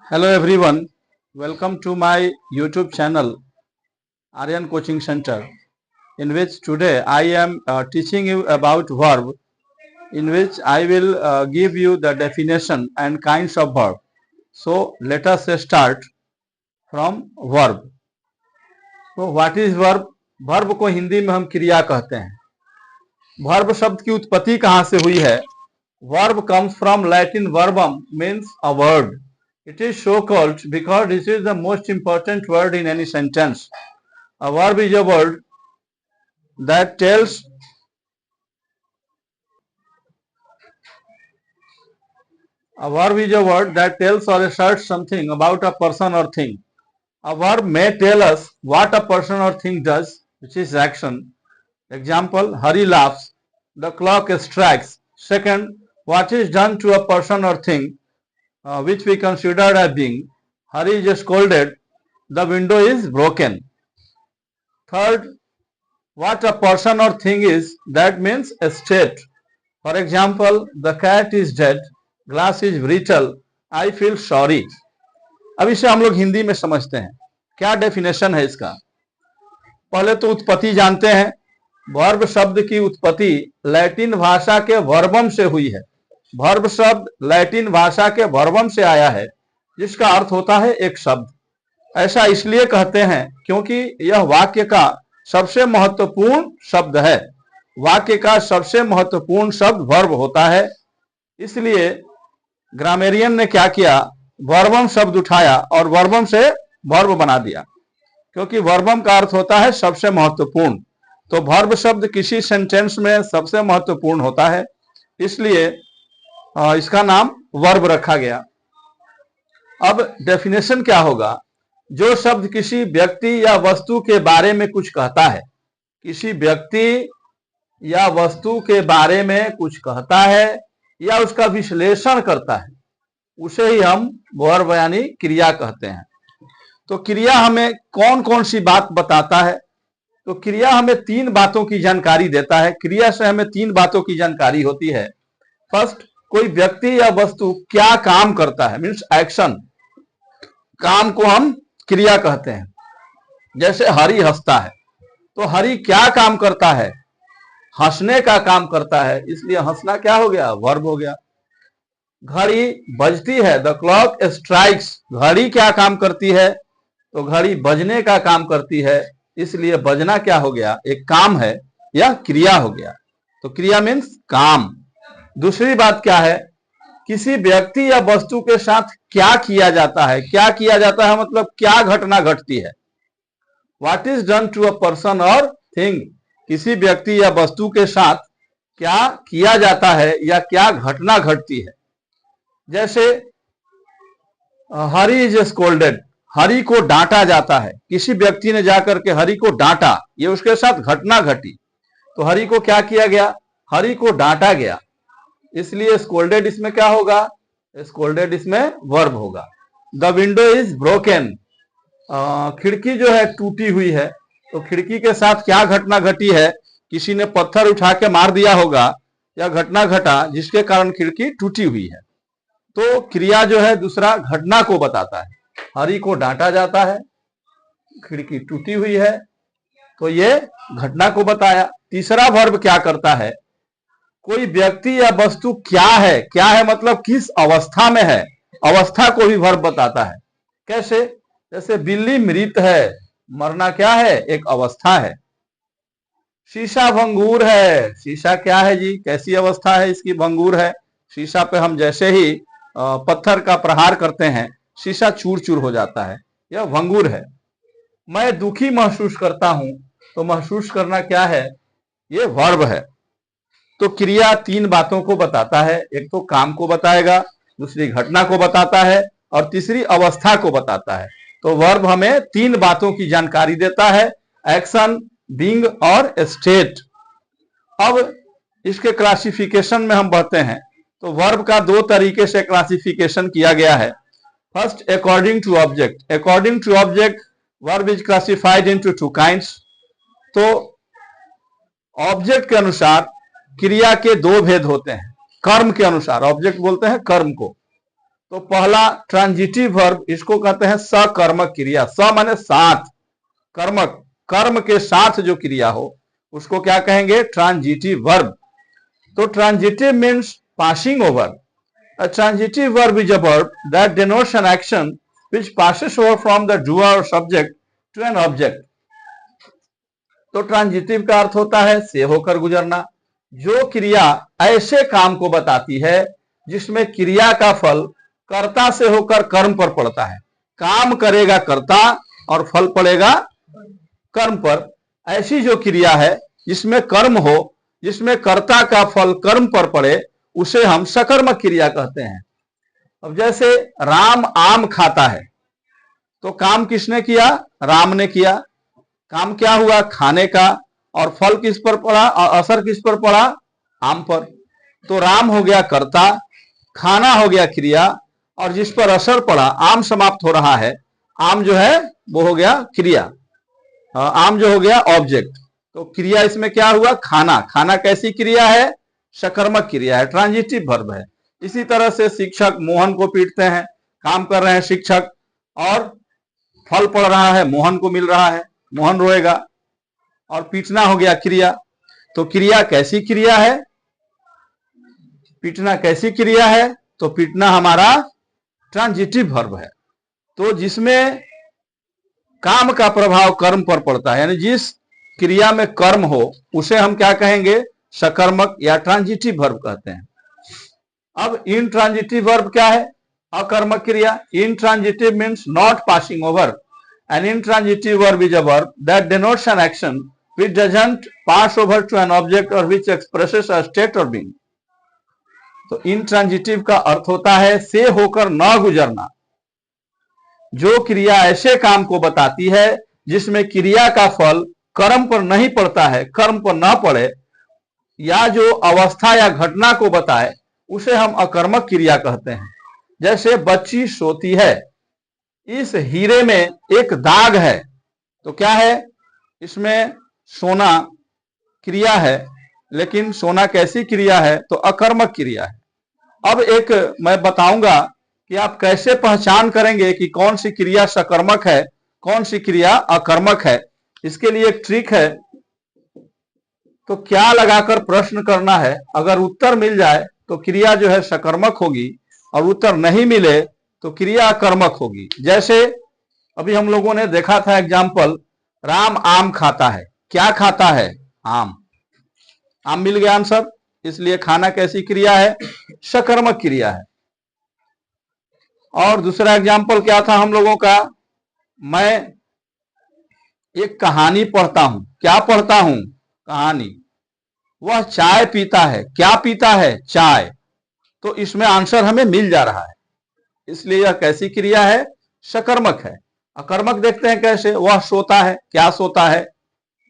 Hello everyone, welcome to my YouTube channel Aryan Coaching Center, in which today I am teaching you about verb, in which I will give you the definition and kinds of verb. So let us start from verb. So what is verb? Verb को हिंदी में हम क्रिया कहते हैं. Verb शब्द की उत्पत्ति कहाँ से हुई है? Verb comes from Latin verbum, means a word. It is so called because this is the most important word in any sentence. A verb is a word that tells or asserts something about a person or thing. A verb may tell us what a person or thing does, which is action. Example, Hari laughs, the clock strikes. Second, what is done to a person or thing, which we consider as being. Hari is scolded, the window is broken. Third, what a person or thing is, that means a state. For example, the cat is dead, glass is brittle, I feel sorry. अब इसे हम लोग हिंदी में समझते हैं. क्या definition है इसका? पहले तो उत्पत्ति जानते हैं. वर्ब शब्द की उत्पत्ति लैटिन भाषा के वर्बम से हुई है. वर्ब शब्द लैटिन भाषा के वर्बम से आया है, जिसका अर्थ होता है एक शब्द. ऐसा इसलिए कहते हैं क्योंकि यह वाक्य का सबसे महत्वपूर्ण शब्द है. वाक्य का सबसे महत्वपूर्ण शब्द वर्ब होता है. इसलिए ग्रामेरियन ने क्या किया? वर्बम शब्द उठाया और वर्बम से वर्ब बना दिया, क्योंकि वर्बम का अर्थ होता है सबसे महत्वपूर्ण. तो वर्ब शब्द किसी सेंटेंस में सबसे महत्वपूर्ण होता है, इसलिए इसका नाम वर्ब रखा गया. अब डेफिनेशन क्या होगा? जो शब्द किसी व्यक्ति या वस्तु के बारे में कुछ कहता है, किसी व्यक्ति या वस्तु के बारे में कुछ कहता है या उसका विश्लेषण करता है, उसे ही हम वर्ब यानी क्रिया कहते हैं. तो क्रिया हमें कौन कौन सी बात बताता है? तो क्रिया हमें तीन बातों की जानकारी देता है. क्रिया से हमें तीन बातों की जानकारी होती है. फर्स्ट, कोई व्यक्ति या वस्तु क्या काम करता है, मीन्स एक्शन. काम को हम क्रिया कहते हैं. जैसे हरि हंसता है, तो हरि क्या काम करता है? हंसने का काम करता है, इसलिए हंसना क्या हो गया? वर्ब हो गया. घड़ी बजती है, द क्लॉक स्ट्राइक्स. घड़ी क्या काम करती है? तो घड़ी बजने का काम करती है, इसलिए बजना क्या हो गया? एक काम है या क्रिया हो गया. तो क्रिया मीन्स काम. दूसरी बात क्या है? किसी व्यक्ति या वस्तु के साथ क्या किया जाता है? क्या किया जाता है मतलब क्या घटना घटती है. What is done to a person or thing. किसी व्यक्ति या वस्तु के साथ क्या किया जाता है या क्या घटना घटती है. जैसे हरी इज स्कोल्डेड, हरि को डांटा जाता है. किसी व्यक्ति ने जाकर के हरि को डांटा, ये उसके साथ घटना घटी. तो हरि को क्या किया गया? हरि को डांटा गया, इसलिए स्कोल्डेड इसमें क्या होगा? स्कोल्डेड इसमें वर्ब होगा. द विंडो इज ब्रोकन, खिड़की जो है टूटी हुई है. तो खिड़की के साथ क्या घटना घटी है? किसी ने पत्थर उठा के मार दिया होगा या घटना घटा जिसके कारण खिड़की टूटी हुई है. तो क्रिया जो है दूसरा घटना को बताता है. हरि को डांटा जाता है, खिड़की टूटी हुई है, तो ये घटना को बताया. तीसरा वर्ब क्या करता है? कोई व्यक्ति या वस्तु क्या है, क्या है मतलब किस अवस्था में है, अवस्था को भी वर्ब बताता है. कैसे? जैसे बिल्ली मृत है, मरना क्या है? एक अवस्था है. शीशा भंगूर है, शीशा क्या है जी? कैसी अवस्था है इसकी? भंगूर है. शीशा पे हम जैसे ही पत्थर का प्रहार करते हैं, शीशा चूर चूर हो जाता है, यह भंगूर है. मैं दुखी महसूस करता हूं, तो महसूस करना क्या है? ये वर्ब है. तो क्रिया तीन बातों को बताता है. एक तो काम को बताएगा, दूसरी घटना को बताता है और तीसरी अवस्था को बताता है. तो वर्ब हमें तीन बातों की जानकारी देता है, एक्शन, बीइंग और स्टेट. अब इसके क्लासिफिकेशन में हम बढ़ते हैं. तो वर्ब का दो तरीके से क्लासिफिकेशन किया गया है. First, according to object. According to object verb is classified into two kinds. तो ऑब्जेक्ट के अनुसार क्रिया के दो भेद होते हैं. कर्म के अनुसार, ऑब्जेक्ट बोलते हैं कर्म को, तो पहला ट्रांजिटिव वर्ब, इसको कहते हैं सकर्मक क्रिया। स माने साथ, कर्मक, कर्म के साथ जो क्रिया हो उसको क्या कहेंगे? Transitive verb. तो transitive means passing over. A transitive verb is a verb that denotes an action which passes over from the doer or subject to an object. तो ट्रांजिटिव का अर्थ होता है से होकर गुजरना। जो क्रिया ऐसे काम को बताती है जिसमें क्रिया का फल कर्ता से होकर कर्म पर पड़ता है। काम करेगा कर्ता और फल पड़ेगा कर्म पर। ऐसी जो क्रिया है जिसमें कर्म हो, जिसमें कर्ता का फल कर्म पर पड़े, उसे हम सकर्मक क्रिया कहते हैं। अब जैसे राम आम खाता है, तो काम किसने किया? राम ने किया। काम क्या हुआ? खाने का। और फल किस पर पड़ा और असर किस पर पड़ा? आम पर। तो राम हो गया कर्ता, खाना हो गया क्रिया, और जिस पर असर पड़ा, आम समाप्त हो रहा है, आम जो है वो हो गया क्रिया, आम जो हो गया ऑब्जेक्ट। तो क्रिया इसमें क्या हुआ? खाना। खाना कैसी क्रिया है? सकर्मक क्रिया है, ट्रांजिटिव वर्ब है। इसी तरह से शिक्षक मोहन को पीटते हैं, काम कर रहे हैं शिक्षक, और फल पड़ रहा है, मोहन को मिल रहा है, मोहन रोएगा, और पीटना हो गया क्रिया। तो क्रिया कैसी क्रिया है? पीटना कैसी क्रिया है? तो पीटना हमारा ट्रांजिटिव वर्ब है। तो जिसमें काम का प्रभाव कर्म पर पड़ता है, यानी जिस क्रिया में कर्म हो, उसे हम क्या कहेंगे? सकर्मक या ट्रांजिटिव वर्ब कहते हैं। अब इनट्रांजिटिव वर्ब क्या है? अकर्मक क्रिया। Intransitive means not passing over. An intransitive verb is a verb that denotes an action which doesn't pass over to an object or which expresses a state or being. तो intransitive का अर्थ होता है से होकर न गुजरना। जो क्रिया ऐसे काम को बताती है जिसमें क्रिया का फल कर्म पर नहीं पड़ता है, कर्म पर न पड़े, या जो अवस्था या घटना को बताए, उसे हम अकर्मक क्रिया कहते हैं। जैसे बच्ची सोती है, इस हीरे में एक दाग है, तो क्या है? इसमें सोना क्रिया है, लेकिन सोना कैसी क्रिया है? तो अकर्मक क्रिया है। अब एक मैं बताऊंगा कि आप कैसे पहचान करेंगे कि कौन सी क्रिया सकर्मक है, कौन सी क्रिया अकर्मक है। इसके लिए एक ट्रिक है। तो क्या लगाकर प्रश्न करना है, अगर उत्तर मिल जाए तो क्रिया जो है सकर्मक होगी, और उत्तर नहीं मिले तो क्रिया अकर्मक होगी। जैसे अभी हम लोगों ने देखा था एग्जाम्पल, राम आम खाता है। क्या खाता है? आम। आम मिल गया आंसर, इसलिए खाना कैसी क्रिया है? सकर्मक क्रिया है। और दूसरा एग्जाम्पल क्या था हम लोगों का? मैं एक कहानी पढ़ता हूं। क्या पढ़ता हूं? कहानी। वह चाय पीता है। क्या पीता है? चाय। तो इसमें आंसर हमें मिल जा रहा है, इसलिए यह कैसी क्रिया है? सकर्मक है। अकर्मक देखते हैं कैसे? वह सोता है। क्या सोता है?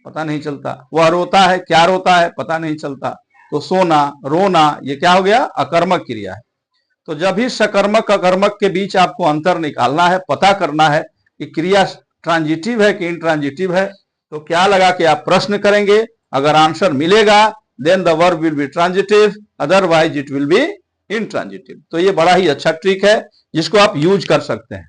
पता नहीं चलता। वह रोता है। क्या रोता है? पता नहीं चलता। तो सोना, रोना, ये क्या हो गया? अकर्मक क्रिया है। तो जब भी सकर्मक अकर्मक के बीच आपको अंतर निकालना है, पता करना है कि क्रिया ट्रांजिटिव है कि इनट्रांजिटिव है, तो क्या लगा के आप प्रश्न करेंगे। अगर आंसर मिलेगा then the verb will be transitive, otherwise it will be intransitive. तो ये बड़ा ही अच्छा ट्रिक है जिसको आप यूज कर सकते हैं।